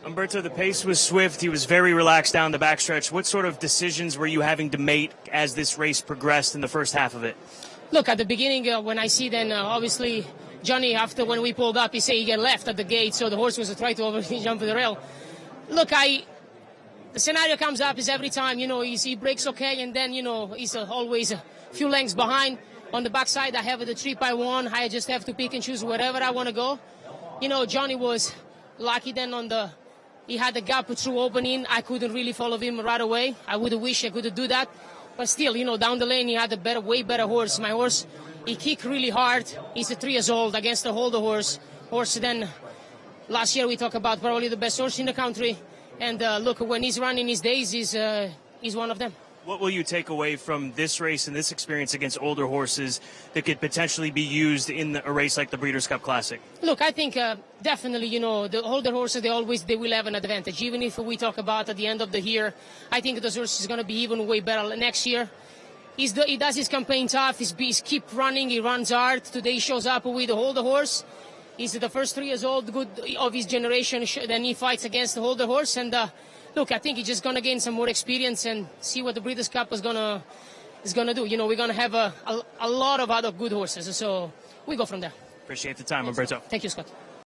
Umberto, the pace was swift. He was very relaxed down the backstretch. What sort of decisions were you having to make as this race progressed in the first half of it? Look, at the beginning, when I see then, obviously, Johnny, after when we pulled up, he said he get left at the gate, so the horse was trying to jump the rail. Look, the scenario comes up is every time, he breaks okay, and then, he's always a few lengths behind. On the backside, I have the trip I won. I just have to pick and choose wherever I want to go. Johnny was lucky then he had the gap through opening. I couldn't really follow him right away. I would have wished I could do that. But still, down the lane, he had a way better horse. My horse, he kicked really hard. He's 3 years old against the older horse. Then last year we talked about probably the best horse in the country. And look, when he's running his days, he's one of them. What will you take away from this race and this experience against older horses that could potentially be used in a race like the Breeders' Cup Classic? Look, I think definitely, the older horses, they will have an advantage. Even if we talk about at the end of the year, I think the horse is going to be even way better next year. He does his campaign tough. He's keep running. He runs hard. Today he shows up with the older horse. He's the first 3 years old good of his generation. Then he fights against the older horse. And look, I think he's just going to gain some more experience and see what the Breeders' Cup is going to do. We're going to have a lot of other good horses. So we go from there. Appreciate the time, Umberto. Thank you, Scott.